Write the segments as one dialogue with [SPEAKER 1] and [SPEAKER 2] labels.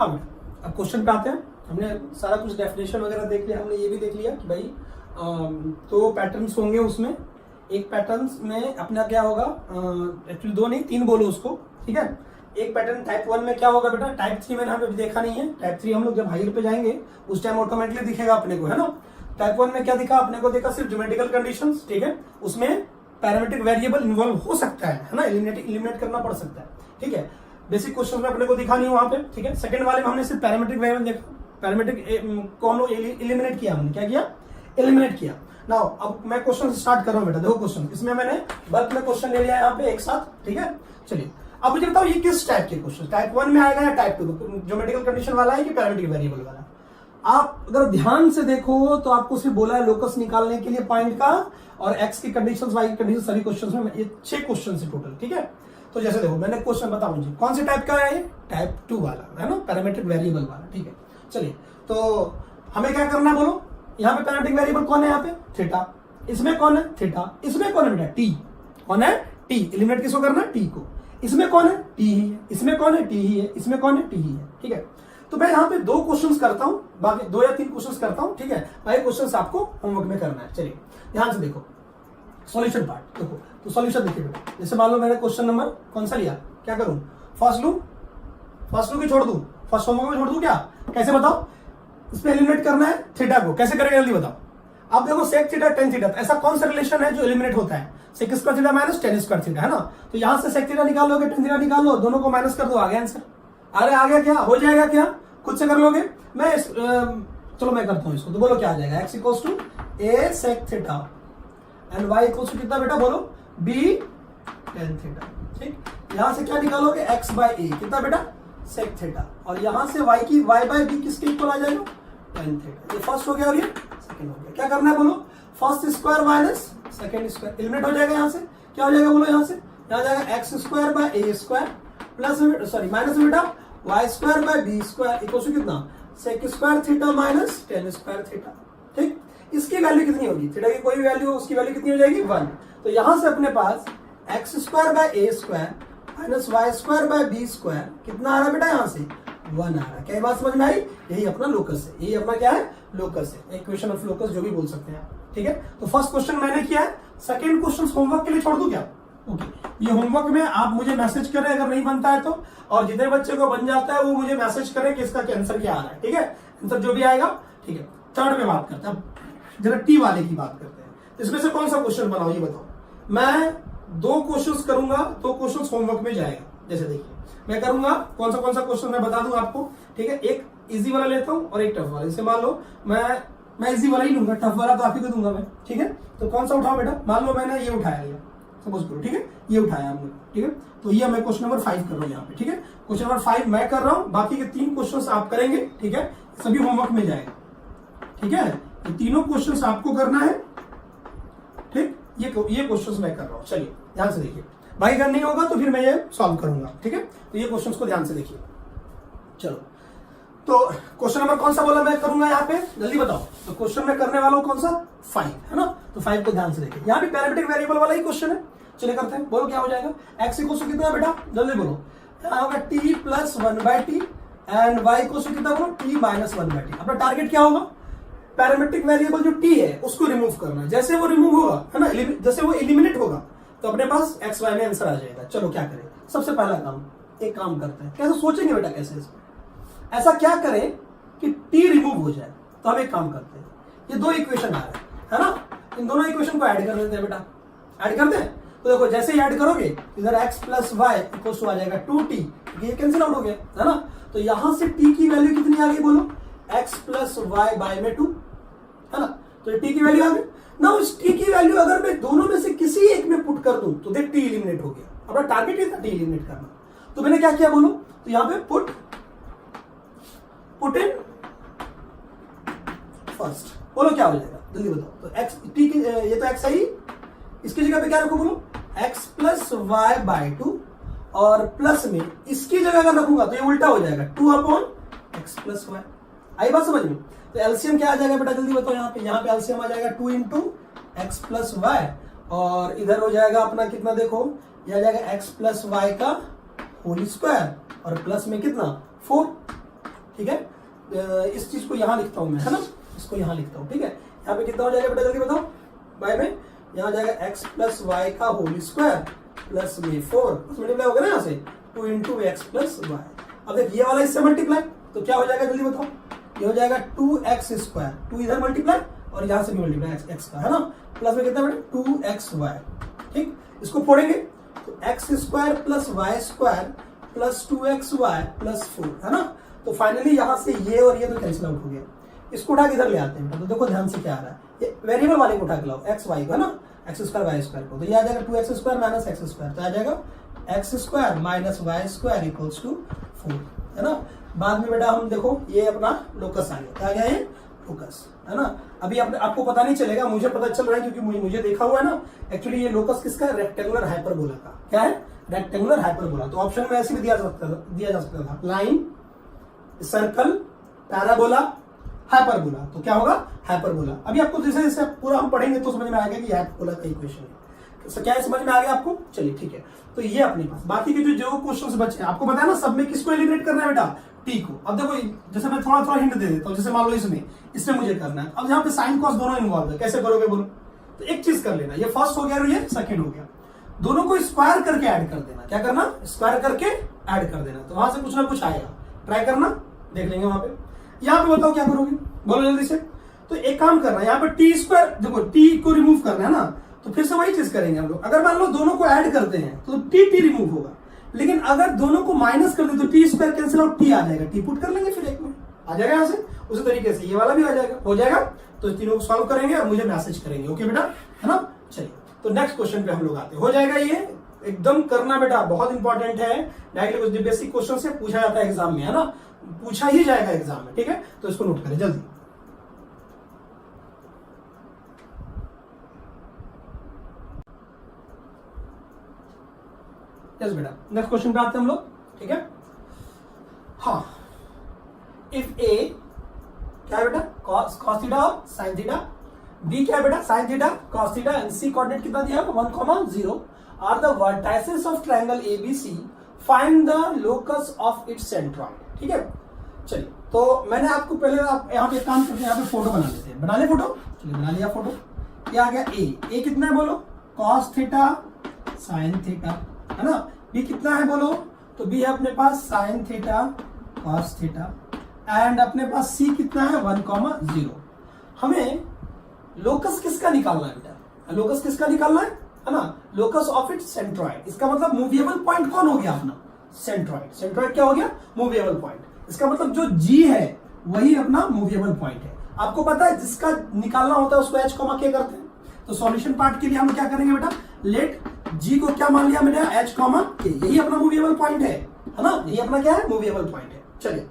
[SPEAKER 1] हाँ बेटा, अब क्वेश्चन पे आते हैं। हमने सारा कुछ डेफिनेशन वगैरह देख लिया, हमने ये भी देख लिया कि भाई तो पैटर्न्स होंगे उसमें। एक पैटर्न में अपना क्या होगा, एक्चुअली 2 नहीं 3 बोलो उसको, ठीक है। एक पैटर्न टाइप 1 में क्या होगा बेटा, टाइप 3 मैंने यहाँ पे देखा नहीं है। टाइप 3 हम लोग जब हायर पे जाएंगे उस टाइम ऑटोमेटिकली दिखेगा अपने को, है ना। टाइप 1 में क्या दिखा अपने को, देखा सिर्फ ज्योमेट्रिकल कंडीशंस, ठीक है। उसमें पैरामीट्रिक वेरिएबल इन्वॉल्व हो सकता है ना, एलिमिनेट करना पड़ सकता है, ठीक है। बेसिक क्वेश्चन में अपने को दिखा नहीं वहां पे, ठीक है। सेकंड वाले में हमने सिर्फ पैरामीट्रिक वेरिएबल देखा, पैरामीट्रिक को हम लोग एलिमिनेट किया, हमने क्या किया, एलिमिनेट किया। नाउ अब मैं क्वेश्चन स्टार्ट कर रहा हूं बेटा, देखो क्वेश्चन इसमें मैंने बल्क में क्वेश्चन ले लिया यहाँ पे एक साथ, ठीक है। चलिए अब मुझे बताओ ये किस टाइप के क्वेश्चन, टाइप 1 में आएगा या टाइप 2, ज्योमेट्रिकल कंडीशन वाला है कि पैरामीट्रिक वेरिएबल वाला। आप अगर ध्यान से देखो तो आपको सिर्फ बोला है लोकस निकालने के लिए पॉइंट का, और एक्स की कंडीशंस, वाई की कंडीशन, सभी क्वेश्चंस में ये 6 क्वेश्चन है टोटल, ठीक है। तो जैसे देखो मैंने क्वेश्चन बताओ मुझे कौन से टाइप का है, ये टाइप 2 वाला है ना, पैरामीट्रिक वेरिएबल वाला, ठीक है। चलिए तो हमें क्या करना है बोलो, यहाँ पे पैरामीट्रिक वेरिएबल कौन है, यहाँ पे थीटा, इसमें कौन है थीटा, इसमें कौन है बेटा टी, कौन है टी, एलिमिनेट किसको करना है टी को, इसमें कौन है टी ही है, इसमें कौन है टी ही है, इसमें कौन है टी ही है, ठीक है। तो मैं यहाँ पे 2 क्वेश्चंस करता हूँ, बाकी 2 या 3 क्वेश्चंस करता हूँ, ठीक है। बाकी क्वेश्चंस आपको होमवर्क में करना है। चलिए ध्यान से देखो सॉल्यूशन पार्ट देखो, तो सॉल्यूशन देखिए बेटा, जैसे मान लो मैंने क्वेश्चन नंबर कौन सा लिया, क्या करूं, फर्स्ट लू कि छोड़ दूं, फर्स्ट होमवर्क में छोड़ दूं क्या, कैसे बताओ, इसमें एलिमिनेट करना है थीटा को, कैसे करेंगे जल्दी बताओ। आप देखो सेक थीटा टेन थीटा, ऐसा कौन सा रिलेशन है जो एलिमिनेट होता है, sec square theta minus ten square theta, है ना। तो यहां से सेक थीटा निकाल लोगे, टेन थीटा निकाल लो, दोनों को माइनस कर दो, आ गया आंसर। अरे आ गया क्या, हो जाएगा क्या, खुद से कर लोगे। मैं चलो मैं करता हूं इसको, तो बोलो क्या आ जाएगा, x equals to a sec theta and y equals to कितना बेटा बोलो, बी टेन थीटा, ठीक। यहां से क्या निकालोगे, एक्स बाय ए कितना बेटा सेक थीटा, और यहां से वाई की वाई बाय बी किसके इक्वल आ जाएगा, टेन थीटा। ये फर्स्ट हो गया और ये सेकंड हो गया। क्या करना है बोलो, first square minus second square, eliminate हो जाएगा। यहां से क्या हो जाएगा बोलो, यहां से यहां जाएगा x square by a square plus sorry minus बेटा y square by b square equal to कितना, sec square theta minus ten square theta, ठीक। इसकी वैल्यू कितनी होगी, थीटा की कोई भी वैल्यू हो उसकी वैल्यू कितनी हो जाएगी 1। तो यहां से अपने पास x square by a square minus y square by b square कितना आ रहा है बेटा, यहां से 1 आ रहा है। क्या बात समझ में आई, यही अपना लोकस है, यही अपना क्या है लोकस है, इक्वेशन ऑफ लोकस जो भी बोल सकते हैं आप, ठीक है। तो फर्स्ट क्वेश्चन मैंने किया है, सेकंड क्वेश्चन होमवर्क के लिए छोड़ दूं क्या, ओके। ये होमवर्क में आप मुझे मैसेज करें अगर नहीं बनता है तो, और जितने बच्चे को बन जाता है वो मुझे मैसेज करें कि इसका आंसर क्या आ रहा है, ठीक है। आंसर जो भी आएगा, ठीक है। थर्ड पे बात करते हैं, जरा टी वाले की बात करते हैं। इसमें से कौन सा क्वेश्चन बनाओ ये बताओ। मैं 2 क्वेश्चंस करूंगा, 2 क्वेश्चंस होमवर्क में जाएगा। जैसे देखिए मैं करूंगा कौन सा क्वेश्चन मैं बता दूं आपको, ठीक है। एक इजी वाला लेता हूं और एक टफ वाला। जैसे मान लो मैं इजी वाला ही लूंगा, टफ वाला तो आप ही को दूंगा मैं, ठीक है। तो कौन सा उठाओ बेटा, मान लो मैंने ये उठाया लिया, सपोज करो, ठीक है, ये उठाया हमने, ठीक है। तो ये मैं क्वेश्चन नंबर 5 कर रहा हूँ यहाँ पे, ठीक है। क्वेश्चन नंबर 5 मैं कर रहा हूँ, बाकी के 3 क्वेश्चन आप करेंगे, ठीक है। सभी होमवर्क में जाएगा, ठीक है। ये तीनों क्वेश्चन आपको करना है, ठीक। ये क्वेश्चन मैं कर रहा हूँ, चलिए ध्यान से देखिए। भाई अगर नहीं होगा तो फिर मैं ये सॉल्व करूंगा, ठीक है। तो ये क्वेश्चंस को ध्यान से देखिए। चलो तो क्वेश्चन नंबर कौन सा बोला मैं करूंगा यहाँ पे, जल्दी बताओ। तो क्वेश्चन में करने वाला हूं कौन सा, 5, है ना। तो 5 को ध्यान से देखिए, यहाँ पे पैरामीट्रिक वेरिएबल वाला ही क्वेश्चन है। चलिए करते हैं, बोलो क्या हो जाएगा, एक्स इक्वल टू कितना है बेटा, जल्दी बोलो। यहाँ होगा t plus 1/t and y equal to कितना बोलो, टी माइनस 1/t। अपना टारगेट क्या होगा, पैरामीट्रिक वेरिएबल जो टी है उसको रिमूव करना है। जैसे वो रिमूव होगा, है ना, जैसे वो एलिमिनेट होगा तो अपने पास एक्स वाई में आंसर आ जाएगा। चलो क्या करें, सबसे पहला काम, एक काम करते हैं, कैसे सोचेंगे बेटा, कैसे इसमें ऐसा क्या करें कि टी रिमूव हो जाए। तो हम एक काम करते हैं, ये 2 इक्वेशन आ रहे हैं, है ना, इन दोनों इक्वेशन को ऐड कर देते हैं बेटा। ऐड करते हैं तो देखो जैसे ही ऐड करोगे इधर x plus y equal to आ जाएगा 2t, ये कैंसिल आउट हो गया, है ना। तो यहां से t की वैल्यू कितनी आ गई बोलो, x प्लस वाई बाय में 2, है ना। तो t की वैल्यू आ गई ना। उस t की वैल्यू अगर मैं दोनों में से किसी एक में पुट कर दूं तो देख t एलिमिनेट हो गया। अपना टारगेट ही था t एलिमिनेट करना। तो मैंने क्या किया बोलो, तो यहां पे पुट इन फर्स्ट, बोलो क्या हो जाएगा जल्दी बताओ। तो x t की ये तो x है ही, इसकी जगह पे क्या रखो बोलो, x प्लस वाई बाय 2, और प्लस में इसकी जगह अगर रखूंगा तो ये उल्टा हो जाएगा 2/x प्लस वाई। आई बात समझ में। तो एलसीएम क्या आ जाएगा बेटा जल्दी बताओ। यहाँ पे एलसीएम आ जाएगा 2 इंटू एक्स प्लस वाई, और इधर हो जाएगा अपना कितना देखो, यह आ जाएगा x प्लस वाई का होल स्क्वायर और प्लस में कितना 4, ठीक है। इस चीज को यहाँ लिखता हूं मैं, है ना, इसको यहाँ लिखता हूँ, ठीक है। यहाँ पे कितना हो जाएगा बेटा, जल्दी बताओ, बाय में यहाँ जाएगा x प्लस वाई का होल स्क्वायर प्लस में 4 मल्टीप्लाई होगा ना यहाँ से 2 इंटू एक्स प्लस वाई। अब देख ये वाला इससे मल्टीप्लाई, तो क्या हो जाएगा जल्दी बताओ, ये हो जाएगा 2x स्क्वायर, 2 इधर मल्टीप्लाई और यहाँ से भी मल्टीप्लाई x का, है ना, प्लस में कितना बेटा 2xy, ठीक। इसको फोड़ेंगे तो x square plus y square plus 2xy plus 4, है ना। तो फाइनली यहाँ से ये और ये तो कैंसिल आउट हो गया। इसको उठा के इधर ले आते हैं, तो देखो ध्यान से क्या आ रहा है, ये वेरिएबल वाले को उठा के लाओ, एक्स वाई को, है ना, एक्स स्क्वायर वाई स्क्वायर को, तो ये आ जाएगा 2x square minus x square, तो आ जाएगा x square minus y square equals to 4, है ना। बाद में बेटा हम देखो ये अपना लोकस आ गया, क्या गया ये लोकस, है ना। अभी आपको पता नहीं चलेगा, मुझे पता चल रहा है क्योंकि मुझे देखा हुआ है ना। एक्चुअली ये लोकस किसका है, रेक्टेंगुलर हाइपरबोला का, क्या है, रेक्टेंगुलर हाइपरबोला। तो ऑप्शन में ऐसे भी दिया जा सकता था, लाइन, सर्कल, पैराबोला, हाइपरबोला, तो क्या होगा हाइपरबोला। अभी आपको जैसे जैसे पूरा हम पढ़ेंगे तो समझ में आएगा कि हाइपरबोला का इक्वेशन है, तो क्या समझ में आ गया आपको, चलिए ठीक है। तो ये अपने पास बाकी के जो क्वेश्चंस बचे आपको पता है ना, सब में किसको एलिमिनेट करना है बेटा, टी को। अब देखो जैसे मैं थोड़ा थोड़ा हिंट दे देता हूँ, जैसे मान लो इसमें मुझे करना है, अब यहाँ पे साइन कॉस दोनों इन्वॉल्व है, कैसे करोगे बोलो। तो एक चीज कर लेना, ये फर्स्ट हो गया और ये सेकंड हो गया, दोनों को स्क्वायर करके ऐड कर देना। क्या करना, स्क्वायर करके ऐड कर देना, तो वहां से कुछ ना कुछ आएगा, ट्राई करना, देख लेंगे वहां पे। यहाँ पे बताओ क्या करोगे, बोलो जल्दी से। तो एक काम करना, यहाँ पे टी स्क्वायर, देखो टी को रिमूव करना है ना, तो फिर से वही चीज करेंगे हम लोग। अगर मान लो दोनों को ऐड करते हैं तो टी रिमूव होगा, लेकिन अगर दोनों को माइनस कर दे तो T square cancel out, T आ जाएगा, टी पुट कर लेंगे, फिर एक में आ जाएगा यहाँ से। उसी तरीके से ये वाला भी आ जाएगा, हो जाएगा। तो तीनों को सॉल्व करेंगे और मुझे मैसेज करेंगे, ओके बेटा, है ना। चलिए तो नेक्स्ट क्वेश्चन पे हम लोग आते हैं, हो जाएगा ये एकदम करना बेटा, बहुत इंपॉर्टेंट है। डायरेक्टली बेसिक क्वेश्चन से पूछा जाता है एग्जाम में, है ना, पूछा ही जाएगा एग्जाम में, ठीक है। तो इसको नोट करें जल्दी। यस बेटा, नेक्स्ट क्वेश्चन पे आते हैं हम लोग, ठीक है। हाँ, इफ ए क्या है बेटा, cos थीटा और sin थीटा, बी क्या है बेटा sin theta cos theta, and C coordinate कितना दिया है 1,0 are the vertices of triangle ABC, find the locus of its centroid, ठीक है। चलिए तो मैंने आपको पहले, आप यहाँ पे काम करते हैं, यहाँ पे फोटो बना लेते हैं, बना ले फोटो, चलिए बना लिया फोटो। क्या आ गया, ए कितना है बोलो, cos थीटा sin थीटा, है ना। बी कितना है बोलो, तो बी है अपने पास sin theta cos theta, and अपने पास सी कितना है 1,0। हमें लोकस किसका निकालना है बेटा, लोकस किसका निकालना है ना, लोकस ऑफ इट्स सेंट्रॉइड। इसका मतलब मूवेबल पॉइंट कौन हो गया अपना, सेंट्रॉइड। सेंट्रॉइड क्या हो गया, मूवेबल पॉइंट। इसका मतलब जो जी है वही अपना मूवेबल पॉइंट है। आपको पता है जिसका निकालना होता है उसको एच कॉमा के करते हैं। तो सॉल्यूशन पार्ट के लिए हम क्या करेंगे बेटा, लेट जी को क्या मान लिया मैंने, एच कॉमा के, यही अपना मूवेबल पॉइंट है ना, यही अपना क्या है, मूवेबल पॉइंट है। चलिए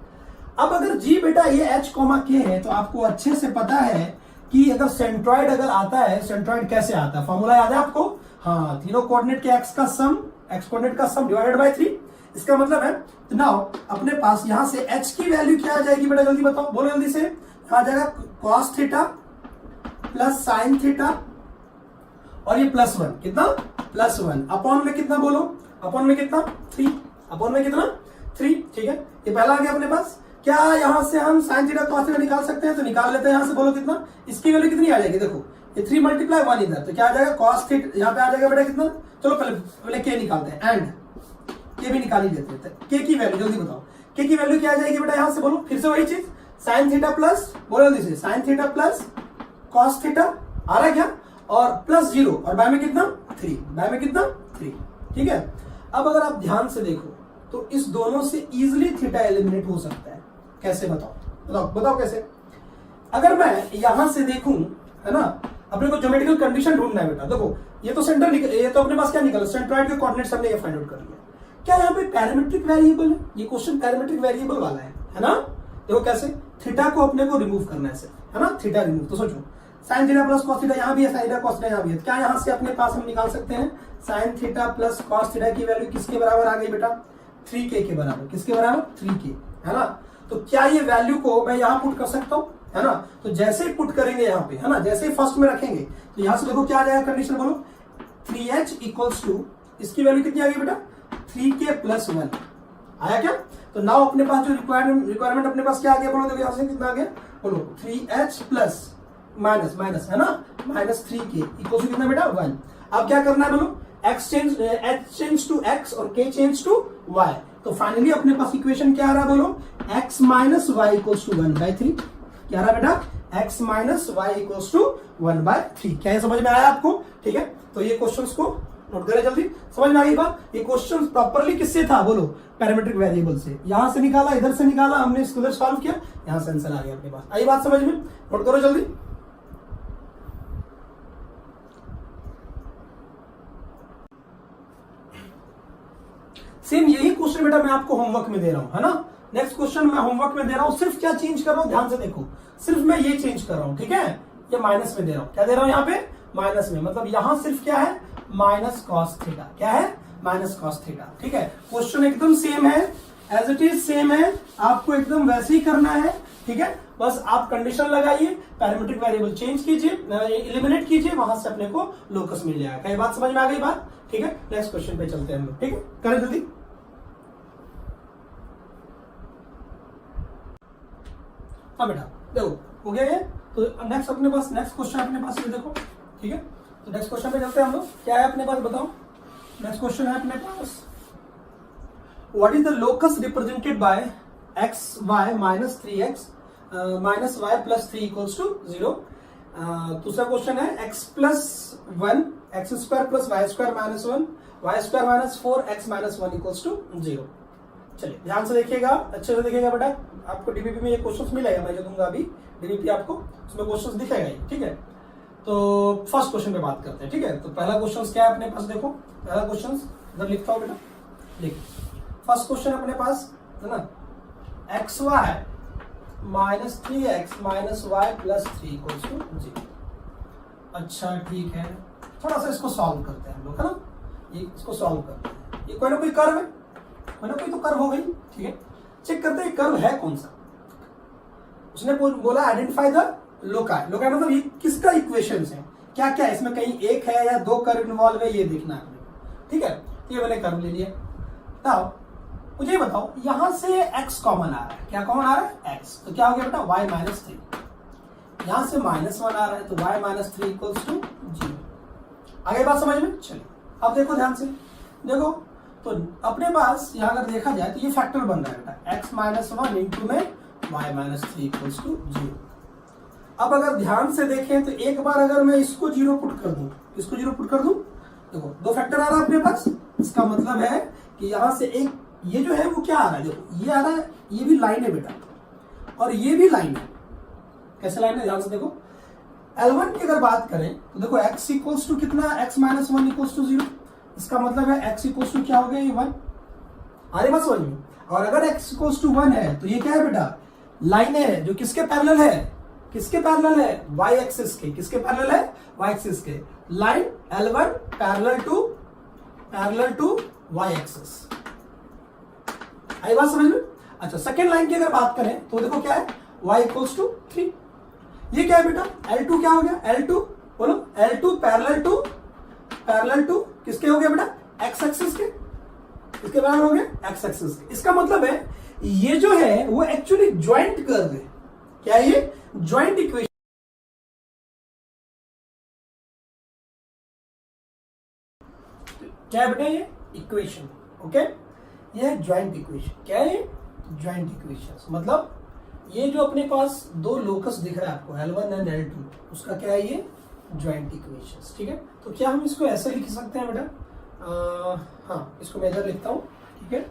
[SPEAKER 1] अब अगर जी बेटा ये एच कॉमा के है, तो आपको अच्छे से पता है कि अगर सेंट्रॉइड अगर आता है, सेंट्रॉइड कैसे आता है, फॉर्मूला याद है आपको, हाँ, तीनों कोऑर्डिनेट के एक्स का सम, एक्स कोऑर्डिनेट का सम डिवाइडेड बाय 3। इसका मतलब है तो नाउ अपने पास यहां से एच की वैल्यू क्या आ जाएगी बेटा, जल्दी बताओ, बोलो जल्दी से। आ जाएगा cos theta plus sin theta, और ये +1 कितना, +1 अपॉन में कितना बोलो, अपॉन में कितना 3, अपॉन में कितना 3, ठीक है। ये पहला आ गया अपने पास। क्या यहां से हम sin थीटा cos थीटा निकाल सकते हैं, तो निकाल लेते हैं। यहां से बोलो कितना, इसकी वैल्यू कितनी आ जाएगी, देखो ये 3 × 1 इधर, तो क्या आ जाएगा cos थीटा, यहाँ पे आ जाएगा बेटा कितना, चलो पहले के निकालते हैं, एंड के भी निकाल ही देते हैं। के की वैल्यू जल्दी बताओ, के की वैल्यू क्या आ जाएगी बेटा, यहां से बोलो फिर से वही चीज, sin थीटा प्लस, बोलो जल्दी से, sin theta plus cos theta आ रहा है क्या, और +0, और बाय में कितना 3, बाय में कितना 3, ठीक है। अब अगर आप ध्यान से देखो तो इस दोनों से इजिली थीटा एलिमिनेट हो सकता है। कैसे बताओ कैसे। अगर मैं यहां से देखूं, है ना, अपने को ज्योमेट्रिकल कंडीशन ढूंढना है बेटा। देखो ये तो सेंटर ये तो अपने पास क्या निकला, सेंट्रॉइड के कोऑर्डिनेट्स हमने ये फाइंड आउट कर लिया। क्या यहाँ पे पैरामीट्रिक वेरिएबल है, ये क्वेश्चन पैरामीट्रिक वेरिएबल वाला है ना। देखो कैसे, थीटा को अपने को रिमूव करना है, है ना, थीटा रिमूव। तो सोचो sin theta plus cos theta यहाँ भी है, sin थीटा cos थीटा यहाँ भी है। क्या यहाँ से अपने पास हम निकाल सकते हैं, sin theta plus cos theta की वैल्यू किसके बराबर आ गई बेटा, 3k के बराबर। किसके बराबर, 3k, है ना। तो क्या ये वैल्यू को मैं यहाँ पुट कर सकता हूँ, है ना। तो जैसे ही पुट करेंगे यहाँ पे, है ना, जैसे ही फर्स्ट में रखेंगे तो यहाँ से देखो क्या आ जाएगा कंडीशन, बोलो 3h इक्वल्स टू, इसकी वैल्यू कितनी आ गई बेटा 3k + 1 आया क्या। तो नाउ अपने पास जो रिक्वायरमेंट अपने पास क्या आ गया बोलो, देखो यहाँ से कितना आ गया बोलो 3h प्लस माइनस माइनस है ना -3k इक्वल टू कितना बेटा 1। अब क्या करना है बोलो, h चेंज टू x और k चेंज टू y। तो फाइनली अपने पास इक्वेशन क्या आ रहा है बोलो, x minus y equals to 1/3। क्या आ रहा बेटा, x minus y equals to 1/3। क्या ये समझ में आया आपको? ठीक है, तो ये क्वेश्चंस को नोट करें जल्दी। समझ में आ गई बात? ये क्वेश्चन प्रॉपरली किससे था बोलो, पैरामीट्रिक वेरिएबल से। यहां से निकाला, इधर से निकाला, हमने इसको उधर सॉल्व किया, यहां से आंसर आ गया अपने पास। आई बात समझ में? नोट करो जल्दी। सेम यही क्वेश्चन बेटा मैं आपको होमवर्क में दे रहा हूं, है ना। नेक्स्ट क्वेश्चन मैं होमवर्क में दे रहा हूं, सिर्फ क्या चेंज कर रहा हूं ध्यान से देखो, सिर्फ मैं ये चेंज कर रहा हूं, ठीक है। ये माइनस में दे रहा हूं, क्या दे रहा हूं यहाँ पे, माइनस में, मतलब यहां सिर्फ क्या है, माइनस कॉस थीटा। क्या है, माइनस कॉस थीटा। ठीक है, क्वेश्चन एकदम सेम है, एज इट इज सेम है, आपको एकदम वैसे ही करना है। ठीक है, बस आप कंडीशन लगाइए, पैरामीट्रिक वेरिएबल चेंज कीजिए, एलिमिनेट कीजिए, वहां से अपने को लोकस मिल जाएगा। क्या बात समझ में आ गई बात? ठीक है, नेक्स्ट क्वेश्चन पे चलते हैं हम लोग। ठीक है, करें जल्दी। हाँ बेटा देखो हो गया ये। तो नेक्स्ट अपने पास नेक्स्ट क्वेश्चन अपने पास ये देखो। ठीक है, तो नेक्स्ट क्वेश्चन पे चलते हैं हम लोग। क्या है अपने पास बताओ, नेक्स्ट क्वेश्चन है अपने पास, what is the locus represented by x y minus 3x minus y plus 3 equals to 0। दूसरा क्वेश्चन है x plus 1 x square plus y square minus 1 y square minus 4x minus 1 equals to 0। चलिए ध्यान से देखिएगा, अच्छे से देखिएगा बेटा, आपको डीबीपी में ये क्वेश्चंस मिलेगा, मैं जो दूंगा अभी डीबीपी आपको, उसमें क्वेश्चंस दिखेगा ही। ठीक है, तो फर्स्ट क्वेश्चन पे बात करते हैं। ठीक है, तो पहला क्वेश्चन क्या है अपने पास, देखो पहला क्वेश्चन इधर लिखता हूं बेटा, देखिए फर्स्ट क्वेश्चन अपने पास है ना, x y minus 3x minus y plus 3 equals to 0। अच्छा ठीक है, थोड़ा सा इसको सॉल्व करते हैं हम लोग, है ना। ये इसको सॉल्व करते हैं, ये कोई ना कोई कर्व है, कोई ना कोई तो कर्व हो गई। ठीक है, चेक करते हैं कर्व है कौन सा। उसने बोला आइडेंटिफाई द लोकाई। लोकाई मतलब ये किसका इक्वेशंस है, क्या क्या इसमें, कहीं एक है या दो कर्व इन्वॉल्व है, ये देखना है आपने। ठीक है, ये मैंने कर्व ले लिया। बताओ मुझे बताओ, यहां से x कॉमन आ रहा है, क्या कॉमन आ रहा है, x, तो क्या हो गया बेटा y माइनस 3। यहां से -1 आ रहा है तो y माइनस 3 इक्वल्स टू 0। आगे बात समझ में? चलिए अब देखो ध्यान से देखो, तो अपने पास यहां अगर देखा जाए तो ये फैक्टर बन रहा है बेटा, x माइनस 1 इंटू में y माइनस 3 इक्वल्स टू 0। अब अगर ध्यान से देखें तो एक बार अगर मैं इसको 0 पुट कर दूं, इसको 0 पुट कर दूं, देखो दो फैक्टर आ रहा है अपने पास, इसका मतलब है कि यहां से एक ये जो है वो क्या आ रहा है, देखो ये आ रहा है, ये भी लाइन है बेटा, और ये भी लाइन है। कैसे लाइन है ध्यान से देखो, L1 की अगर बात करें तो देखो x इक्वल्स टू कितना, x माइनस 1 इक्वल्स टू 0। इसका मतलब है x इक्वल्स टू क्या हो गया, ये 1। आ रही बात समझ में? और अगर x इक्वल्स टू 1 है तो ये क्या है बेटा, लाइन है जो किसके पैरेलल है, किसके पैरेलल है, y एक्सिस के। किसके पैरेलल है, y एक्सिस के। Line L1 parallel to y axis. आई बात समझ में? अच्छा सेकेंड लाइन की अगर बात करें तो देखो क्या है, y इक्वल्स टू 3। ये क्या है बेटा, L2 क्या हो गया, L2 बोलो, L2 पैरेलल टू किसके हो गया बेटा, x एक्सिस के। किसके पैरेलल हो गया, x एक्सिस के। इसका मतलब है ये जो है वो एक्चुअली ज्वाइंट कर्व है। क्या है ये, ज्वाइंट इक्वेशन। क्या है बेटा ये इक्वेशन, ओके, ये है ज्वाइंट इक्वेशन। क्या है, ज्वाइंट इक्वेशन मतलब ये जो अपने पास दो लोकस दिख रहा है आपको, L1 एंड L2, उसका क्या है ये ज्वाइंट इक्वेशन। ठीक है, तो क्या हम इसको ऐसे लिख सकते हैं बेटा, हाँ इसको मैं इधर लिखता हूँ। ठीक है,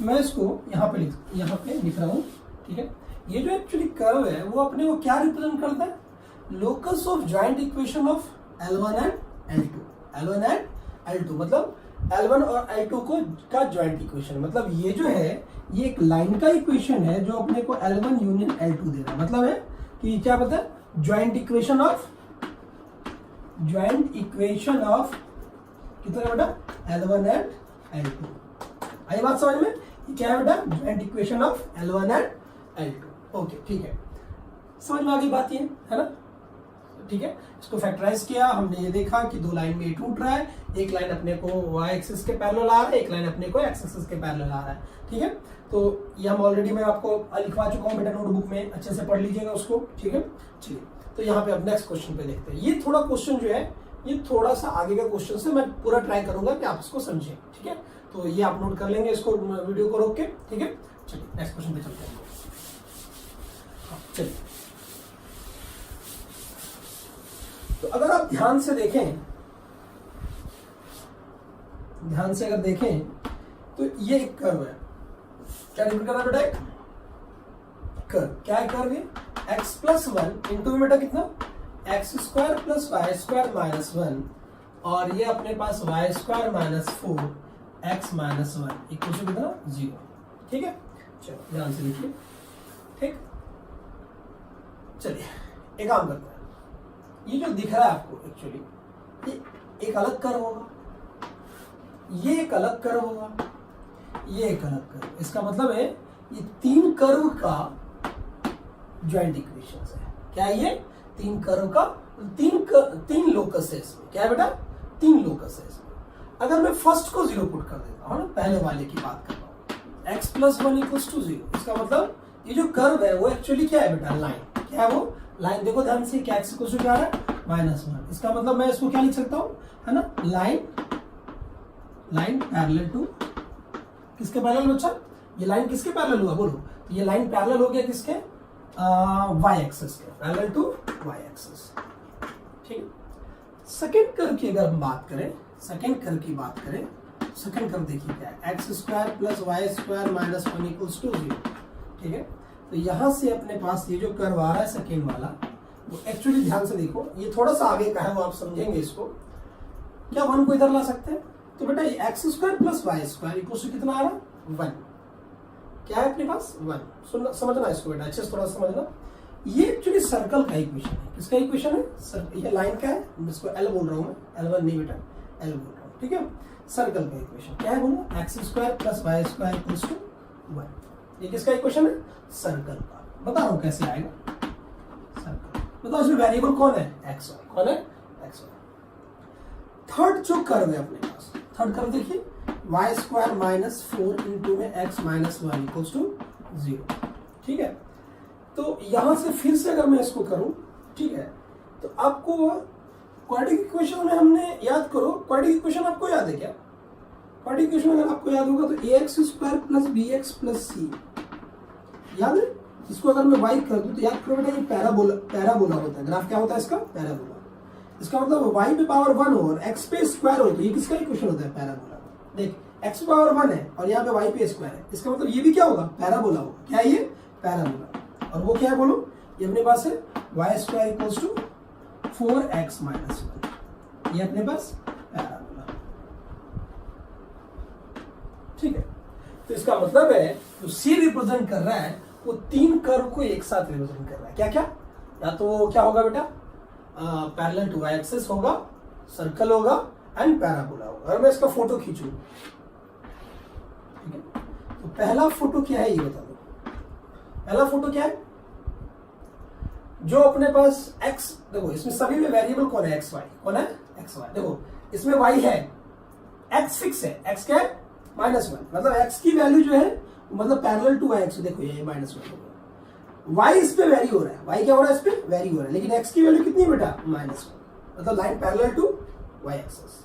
[SPEAKER 1] मैं इसको यहाँ पे लिख रहा हूँ। ठीक है, ये जो एक्चुअली कर्व है वो अपने को क्या रिप्रेजेंट करता है, locus of joint equation of L1 and L2। L1 and L2 मतलब L1 और L2 को का ज्वाइंट इक्वेशन, मतलब ये जो है ये एक लाइन का इक्वेशन है जो अपने को L1 यूनियन L2 दे रहा है। मतलब है कि क्या पता है, ज्वाइंट इक्वेशन ऑफ कितना बेटा, L1 एंड L2। आई बात समझ में? क्या है बेटा, joint equation of L1 and L2। Okay ठीक है, समझ में आ गई बात ये, है ना। ठीक है, इसको फैक्टराइज किया, हमने ये देखा कि दो लाइन में ये टूट रहा है, एक लाइन अपने को वाई एक्सिस के पैरेलल आ रहा है, एक लाइन अपने को एक्स एक्सिस के पैरेलल आ रहा है। ठीक है, तो ये हम ऑलरेडी मैं आपको लिखवा चुका हूँ बेटा नोटबुक में, अच्छे से पढ़ लीजिएगा उसको। ठीक है, चलिए तो यहाँ पे अब नेक्स्ट क्वेश्चन पे देखते हैं। ये थोड़ा क्वेश्चन जो है ये थोड़ा सा आगे का क्वेश्चन से मैं पूरा ट्राई करूंगा कि आप इसको समझें। ठीक है, तो ये आप नोट कर लेंगे इसको वीडियो को रोक के। ठीक है, चलिए नेक्स्ट क्वेश्चन पे चलते हैं। चलिए, तो अगर आप ध्यान से देखें, ध्यान से अगर देखें तो ये एक कर्व है। क्या डिफाइन करना बेटा? एक कर्व। क्या है कर्व? ये x प्लस 1 इंटू बेटा कितना x square plus y square minus 1 और ये अपने पास y square minus 4 x minus 1 equal to कितना 0। ठीक है, चलो ध्यान से देखिए। ठीक, चलिए एक काम करते हैं। ये जो दिख रहा है आपको एक्चुअली ये एक अलग कर्व होगा, ये एक अलग कर्व होगा, ये एक अलग कर्व। इसका मतलब है ये तीन कर्व का ज्वाइंट इक्वेशन है। क्या है ये? तीन कर्व का तीन लोकस है इसमें। क्या है बेटा? तीन लोकस है इसमें। अगर मैं फर्स्ट को 0 पुट कर देता हूं ना, पहले वाले की बात कर रहा हूं, x प्लस 1 इक्वल्स टू 0, इसका मतलब ये जो कर्व है वो एक्चुअली क्या है बेटा? लाइन। क्या है वो? लाइन। देखो ध्यान से, क्या x इक्वल्स टू क्या आ रहा है? माइनस 1। इसका मतलब मैं इसको क्या लिख सकता हूं, है ना, लाइन पैरेलल टू किसके पैरेलल बच्चा? ये लाइन किसके पैरेलल हुआ बोलो? तो ये लाइन पैरेलल हो गया किसके? y एक्सिस के, पैरेलल टू y एक्सिस। ठीक, सेकंड कर्व की अगर हम बात करें, सेकंड कर्व की बात करें, सेकंड कर्व देखिए क्या है? X square plus y square minus 1 equals to 0। ठीक है, तो यहां से अपने पास ये जो कर्व आ रहा है सेकंड वाला, वो एक्चुअली ध्यान से देखो, ये थोड़ा सा आगे का है, वो आप समझेंगे इसको। क्या 1 को इधर ला सकते हैं? तो बेटा ये x square plus y square equals to कितना आ रहा है? 1। क्या है अपने पास? 1। सुनना, समझना इसको बेटा, अच्छे से थोड़ा समझना। ये एक्चुअली सर्कल का इक्वेशन है। किसका इक्वेशन है? ये लाइन का है, जिसको एल बोल रहा हूं मैं, L1 नहीं बेटा, एल बोल रहा हूं। ठीक है, सर्कल का इक्वेशन क्या है बोलो? X square plus y square equals to 1। ये किसका इक्वेशन है? सर्कल का। बता रहा हूं कैसे आएगा सर्कल। बताओ इसमें वेरिएबल कौन है? X y. कौन है? X y. थर्ड जो कर्व है अपने पास, थर्ड कर्व देखिए, वाई स्क्वायर माइनस 4 इंटू में एक्स माइनस 1 इक्वल्स टू 0। ठीक है, तो यहां से फिर से अगर मैं इसको करूं, ठीक है, तो आपको क्वाड्रेटिक इक्वेशन में हमने याद करो, क्वाड्रेटिक इक्वेशन आपको याद है क्या? क्वाड्रेटिक इक्वेशन अगर आपको याद होगा तो ax square plus bx plus c याद है? इसको अगर मैं y कर दूं तो याद करो बेटा, ये पैराबोला होता है। ग्राफ क्या होता है इसका? पैराबोला। इसका मतलब y पे पावर 1 हो और x पे स्क्वायर हो, तो ये किसका इक्वेशन होता है? पैराबोला। देख, x पावर 1 है और यहाँ पे y पे स्क्वायर है, इसका मतलब ये भी क्या होगा? पैराबोला होगा। क्या है ये? पैराबोला। और वो क्या है बोलो? ये अपने पास है y square equals to 4x minus 1। ये अपने पास पैराबोला। ठीक है, तो इसका मतलब है जो C रिप्रेजेंट कर रहा है वो तीन कर्व को एक साथ रिप्रेजेंट कर रहा है। क्या क्या? या तो क्या होगा बेटा? पैरेलल टू y एक्सिस होगा, सर्कल होगा एंड पैराबोला होगा। अगर मैं इसका फोटो खींचूं, ठीक है, तो पहला फोटो क्या है ये बता दो। पहला फोटो क्या है? जो अपने पास x, देखो इसमें सभी में वेरिएबल कौन है? X y. कौन है? X y. देखो इसमें y है, x फिक्स है, x क्या है? -1। मतलब x की वैल्यू जो है मतलब पैरेलल टू y एक्सिस। देखो ये -1 हो गया, y इस पे वेरी हो रहा है, y क्या हो रहा है? इस पे वेरी हो रहा है, लेकिन x की वैल्यू कितनी है बेटा? -1। मतलब line parallel to y axis.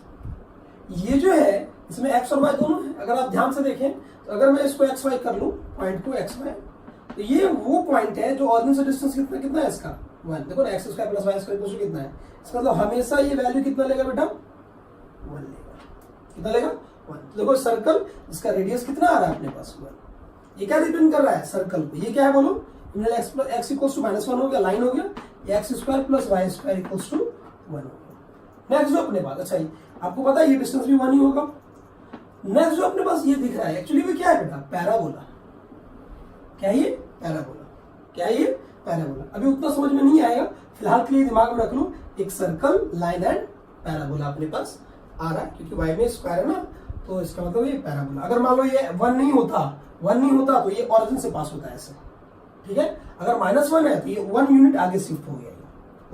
[SPEAKER 1] ये जो है इसमें x और y दोनों है। अगर आप ध्यान से देखें तो अगर मैं इसको x y कर लूं, पॉइंट को x y, तो ये वो पॉइंट है जो ऑरिजिन से डिस्टेंस कितना है इसका? 1। देखो ना, x square plus y square equal to कितना है? इसका मतलब हमेशा ये वैल्यू कितना लेगा बेटा? 1 लेगा। कितना लेगा? 1। देखो सर्कल, इसका रेडियस कितना आ रहा है अपने पास? 1। ये क्या डिपेंड कर रहा है? सर्कल पे। ये क्या है बोलो? एक्स इक्वल्स टू -1 हो गया, लाइन हो गया। X square plus y square equals to 1 हो गया। नेक्स्ट जो अपने पास, अच्छा आपको पता है ये डिस्टेंस भी 1 ही होगा। नेक्स्ट जो अपने पास ये दिख रहा है, एक्चुअली वो क्या है बेटा? पैराबोला। क्या है ये? पैराबोला। क्या है ये? पैराबोला। अभी उतना समझ में नहीं आएगा, फिलहाल के लिए दिमाग में रख लो, एक सर्कल, लाइन एंड पैराबोला अपने पास आ रहा है, क्योंकि y में स्क्वायर है ना, तो इसका मतलब ये पैराबोला। अगर मान लो ये 1 नहीं होता तो ये ऑरिजिन से पास होता है ऐसे। ठीक है, अगर -1 है तो ये 1 यूनिट आगे शिफ्ट हो गया।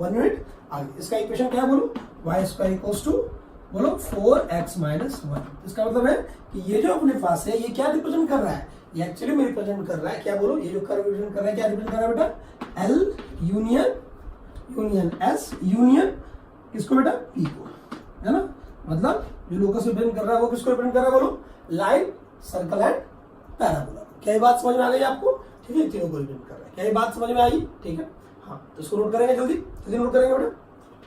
[SPEAKER 1] 1 यूनिट आगे। इसका इक्वेशन क्या है बोलो, वाई स्क्वायर इक्वल्स टू बोलो 4x माइनस 1। इसका मतलब है कि ये जो अपने पास है ये क्या रिप्रेजेंट कर रहा है, ये एक्चुअली में रिप्रेजेंट कर रहा है क्या बोलो, ये जो कर्व रिप्रेजेंट कर रहा है क्या रिप्रेजेंट कर रहा है बेटा, L यूनियन S यूनियन किसको बेटा, P को, है ना। मतलब जो लोकस रिप्रेजेंट कर रहा है वो किसको रिप्रेजेंट कर रहा है बोलो, लाइन, सर्कल एंड पैराबोला। क्या ये बात समझ में आ गई आपको, ठीक है, तीनों को रिप्रेजेंट कर रहा है। क्या ये बात समझ में आई, ठीक है। हाँ तो इसको नोट करेंगे, जल्दी जल्दी नोट करेंगे बेटा,